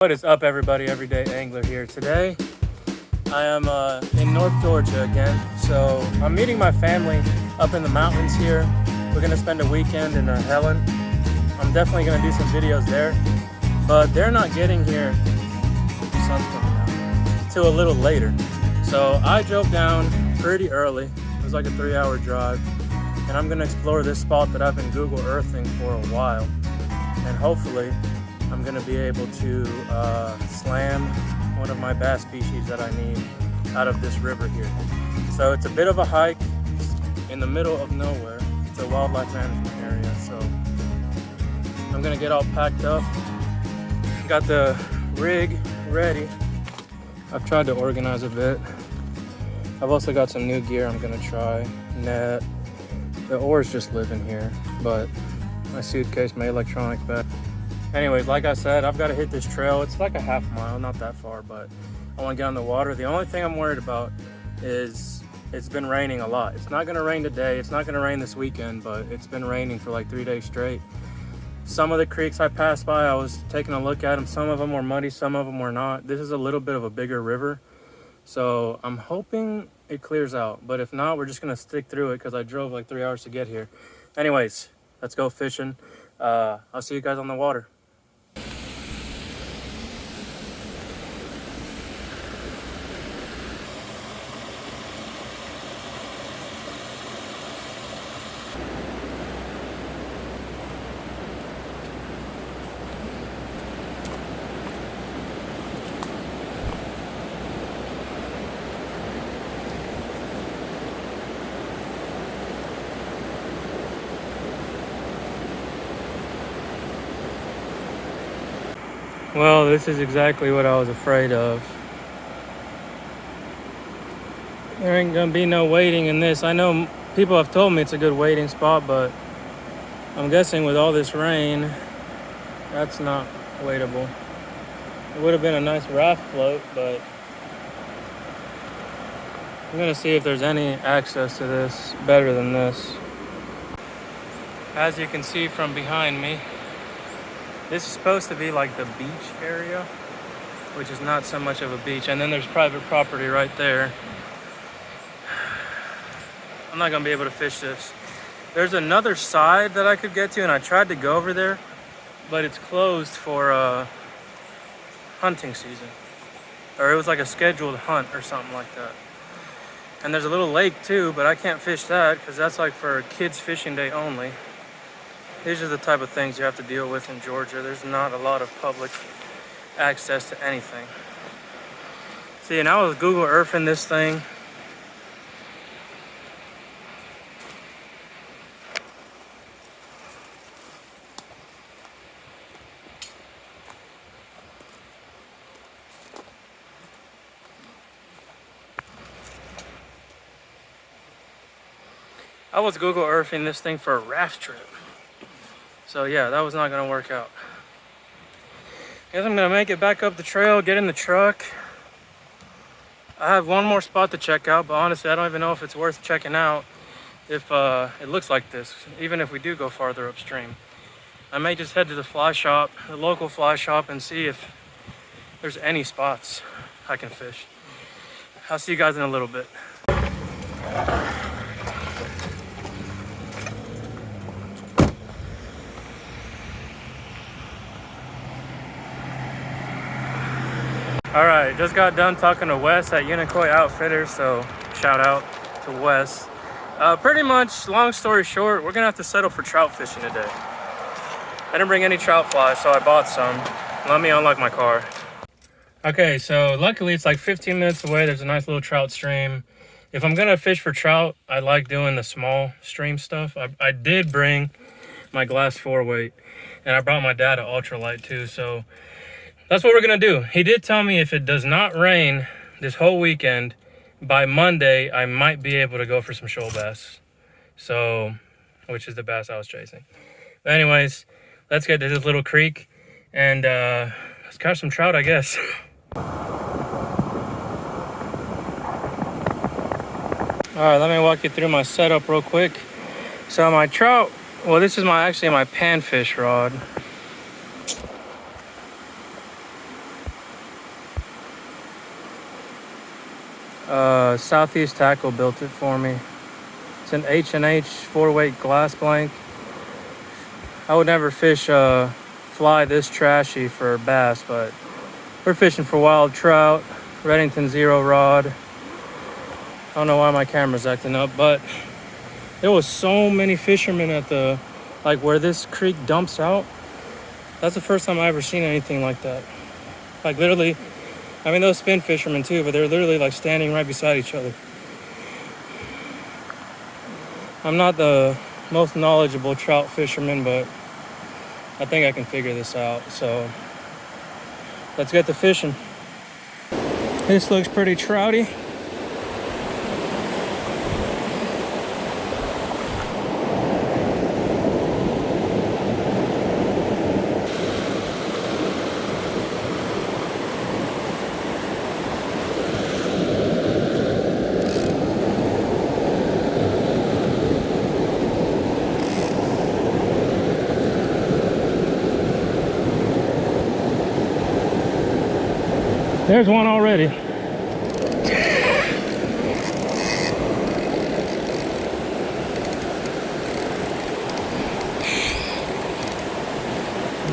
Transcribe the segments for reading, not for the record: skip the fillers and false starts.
What is up, everybody? Everyday Angler here. Today I am in North Georgia again. So I'm meeting my family up in the mountains here. We're gonna spend a weekend in Helen. I'm definitely gonna do some videos there, but they're not getting here, the sun's coming out, till a little later. So I drove down pretty early. It was like a 3-hour drive, and I'm gonna explore this spot that I've been Google Earthing for a while, and hopefully I'm gonna be able to slam one of my bass species that I need out of this river here. So it's a bit of a hike in the middle of nowhere. It's a wildlife management area. So I'm gonna get all packed up. Got the rig ready. I've tried to organize a bit. I've also got some new gear I'm gonna try. Net. The oars just live in here, but my suitcase, my electronics bag. Anyways, like I said, I've got to hit this trail. It's like a half mile, not that far, but I want to get on the water. The only thing I'm worried about is it's been raining a lot. It's not going to rain today. It's not going to rain this weekend, but it's been raining for like 3 days straight. Some of the creeks I passed by, I was taking a look at them. Some of them were muddy, some of them were not. This is a little bit of a bigger river, so I'm hoping it clears out. But if not, we're just going to stick through it because I drove like 3 hours to get here. Anyways, let's go fishing. I'll see you guys on the water. Well, this is exactly what I was afraid of. There ain't gonna be no waiting in this. I know people have told me it's a good waiting spot, but I'm guessing with all this rain, that's not waitable. It would have been a nice raft float, but I'm gonna see if there's any access to this better than this. As you can see from behind me, this is supposed to be like the beach area, which is not so much of a beach. And then there's private property right there. I'm not gonna be able to fish this. There's another side that I could get to, and I tried to go over there, but it's closed for hunting season. Or it was like a scheduled hunt or something like that. And there's a little lake too, but I can't fish that because that's like for kids fishing day only. These are the type of things you have to deal with in Georgia. There's not a lot of public access to anything. See, and I was Google Earthing this thing. I was Google Earthing this thing for a raft trip. So yeah, that was not gonna work out. Guess I'm gonna make it back up the trail, get in the truck. I have one more spot to check out, but honestly, I don't even know if it's worth checking out if it looks like this, even if we do go farther upstream. I may just head to the fly shop, the local fly shop, and see if there's any spots I can fish. I'll see you guys in a little bit. All right, just got done talking to Wes at Unicoi Outfitters, so shout out to Wes. Pretty much, long story short, we're gonna have to settle for trout fishing today. I didn't bring any trout flies, so I bought some. Let me unlock my car. Okay, so luckily it's like 15 minutes away. There's a nice little trout stream. If I'm gonna fish for trout, I like doing the small stream stuff. I did bring my glass 4-weight, and I brought my dad an ultralight too, so that's what we're gonna do. He did tell me if it does not rain this whole weekend, by Monday, I might be able to go for some shoal bass. So, which is the bass I was chasing. But anyways, let's get to this little creek and let's catch some trout, I guess. All right, let me walk you through my setup real quick. So my trout, well, this is actually my panfish rod. Southeast Tackle built it for me. It's an H&H 4-weight glass blank. I would never fish fly this trashy for bass, but we're fishing for wild trout. Redington 0 rod. I don't know why my camera's acting up, but there was so many fishermen at the, like where this creek dumps out. That's the first time I ever seen anything like that. Like literally, I mean those spin fishermen too, but they're literally like standing right beside each other. I'm not the most knowledgeable trout fisherman, but I think I can figure this out. So let's get to fishing. This looks pretty trouty. There's one already.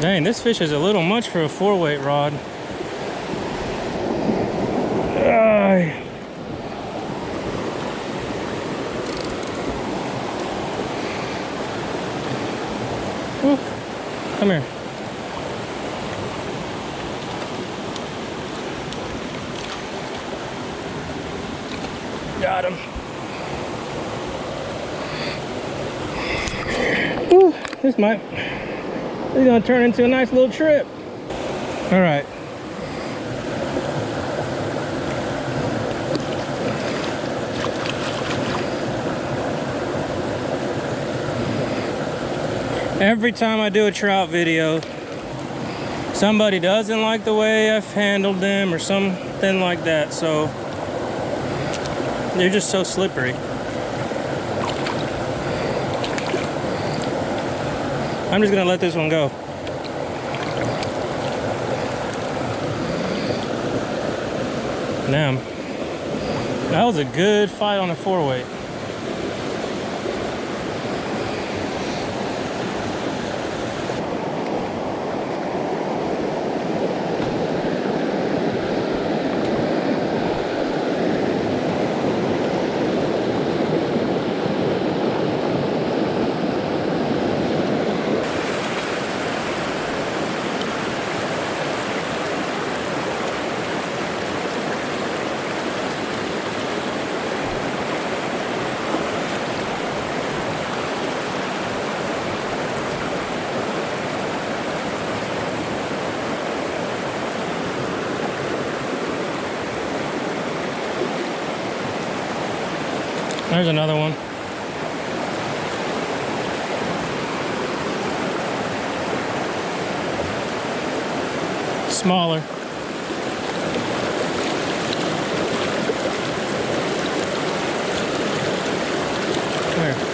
Dang, this fish is a little much for a 4-weight rod. Woo. Come here. Got him. Woo. This is gonna turn into a nice little trip. All right. Every time I do a trout video, somebody doesn't like the way I've handled them or something like that, so they're just so slippery. I'm just gonna let this one go. Damn. That was a good fight on a 4-weight. There's another one. Smaller. Come here.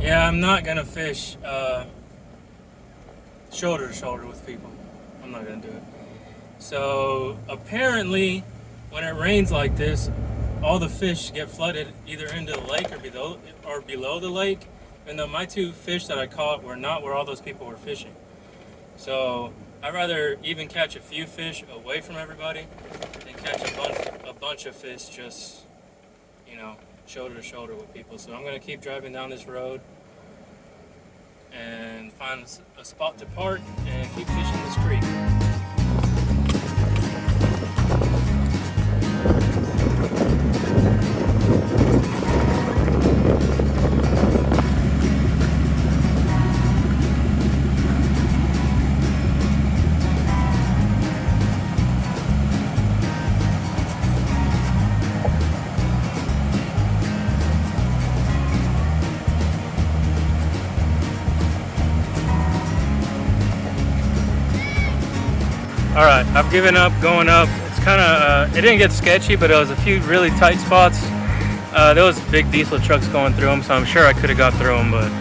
Yeah, I'm not gonna fish shoulder to shoulder with people. I'm not gonna do it. So apparently, when it rains like this, all the fish get flooded either into the lake or below the lake. And my 2 fish that I caught were not where all those people were fishing. So I'd rather even catch a few fish away from everybody than catch a bunch of fish just, you know, shoulder to shoulder with people. So I'm gonna keep driving down this road and find a spot to park and keep fishing this creek. All right, I've given up going up. It's kind of, it didn't get sketchy, but it was a few really tight spots. There was big diesel trucks going through them, so I'm sure I could have got through them, but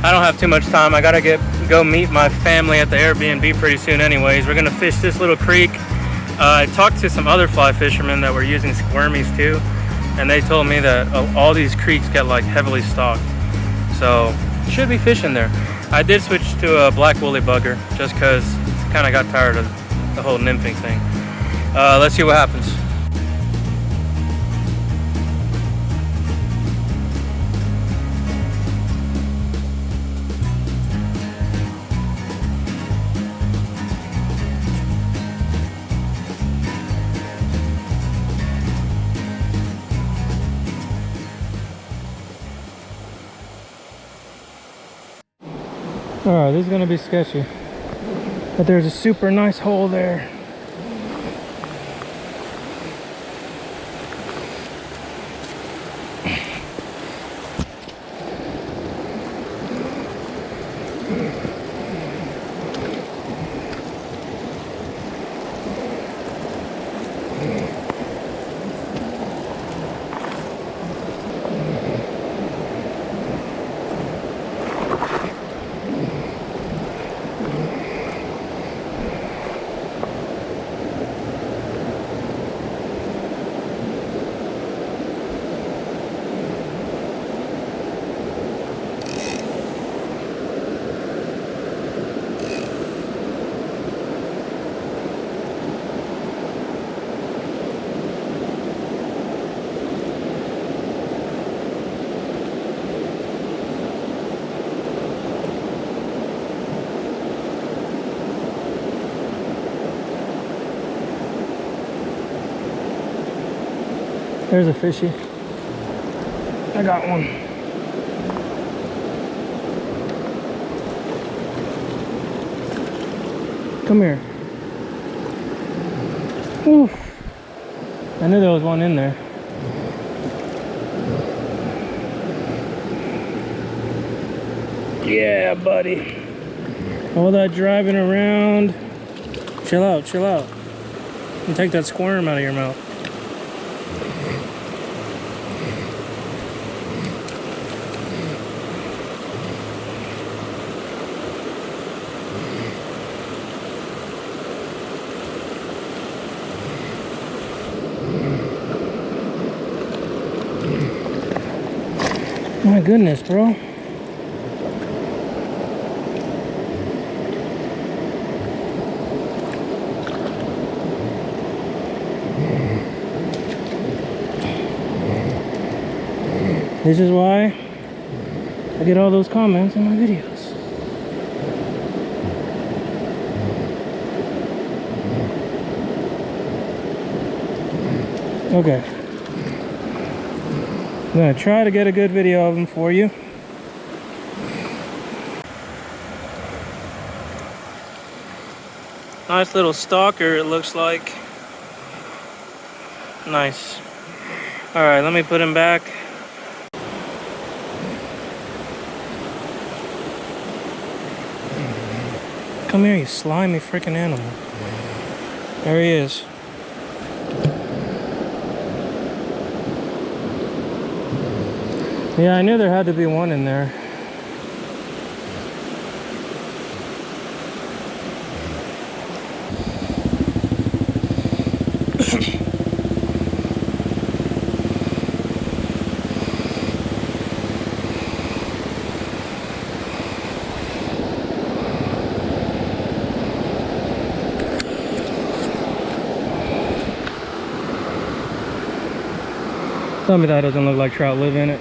I don't have too much time. I gotta go meet my family at the Airbnb pretty soon anyways. We're gonna fish this little creek. I talked to some other fly fishermen that were using squirmies too, and they told me that all these creeks get like heavily stocked. So, should be fishing there. I did switch to a black woolly bugger just because kind of got tired of the whole nymphing thing. Let's see what happens. All right, this is gonna be sketchy, but there's a super nice hole there. There's a fishy. I got one. Come here. Oof. I knew there was one in there. Yeah, buddy. All that driving around. Chill out, chill out. And take that squirm out of your mouth. My goodness, bro. This is why I get all those comments in my videos. Okay. I'm gonna try to get a good video of them for you. Nice little stalker, it looks like. Nice. All right, let me put him back. Come here, you slimy freaking animal. There he is. Yeah, I knew there had to be one in there. Tell me that doesn't look like trout live in it.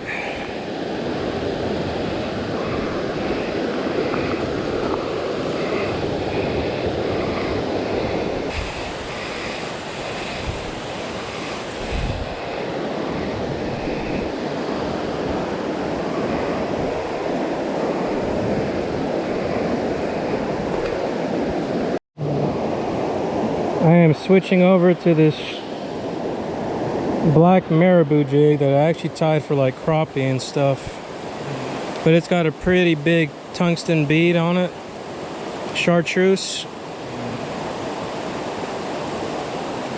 I am switching over to this black marabou jig that I actually tied for like crappie and stuff, but it's got a pretty big tungsten bead on it, chartreuse.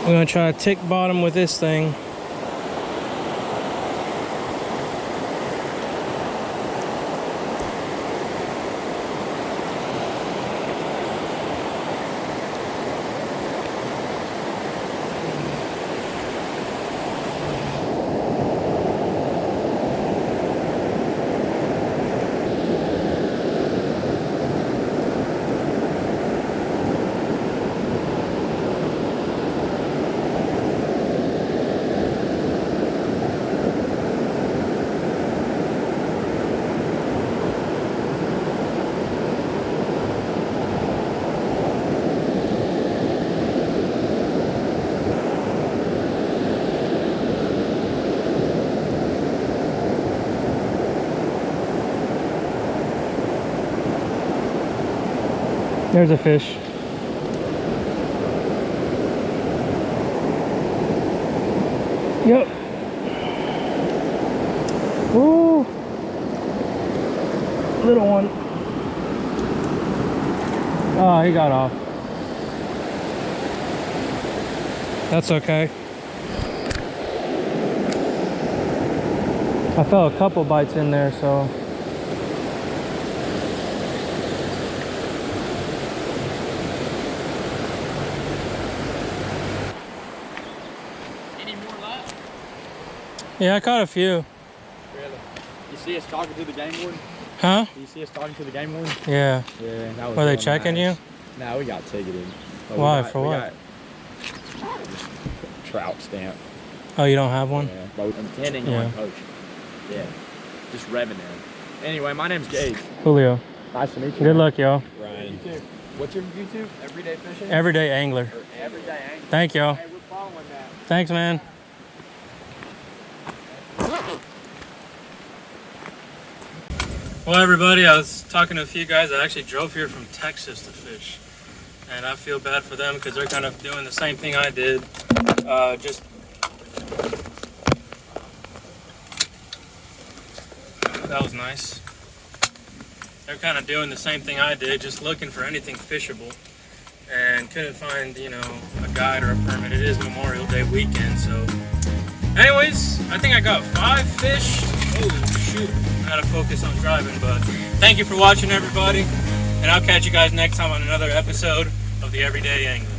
We're gonna try to tick bottom with this thing. There's a fish. Yep. Ooh. Little one. Oh, he got off. That's okay. I felt a couple bites in there, so. Yeah, I caught a few. Really? You see us talking to the game warden? Huh? You see us talking to the game warden? Yeah. Yeah, that was Were they real checking nice. you? No, we got ticketed. But Why? We For what? Just trout stamp. Oh, you don't have one? Yeah, but we're intending on poaching. Yeah, just revving in. Anyway, my name's Gabe. Julio. Nice to meet you. Good luck, y'all. Ryan. You too. What's your YouTube? Everyday Fishing? Everyday Angler. Or Everyday Angler. Thank y'all. Hey, we're following that. Thanks, man. Well, everybody, I was talking to a few guys that actually drove here from Texas to fish, and I feel bad for them because they're kind of doing the same thing I did. That was nice. They're kind of doing the same thing I did, just looking for anything fishable, and couldn't find, you know, a guide or a permit. It is Memorial Day weekend, so. Anyways, I think I got 5 fish. Oh shoot, I gotta focus on driving, but thank you for watching, everybody, and I'll catch you guys next time on another episode of the Everyday Angler.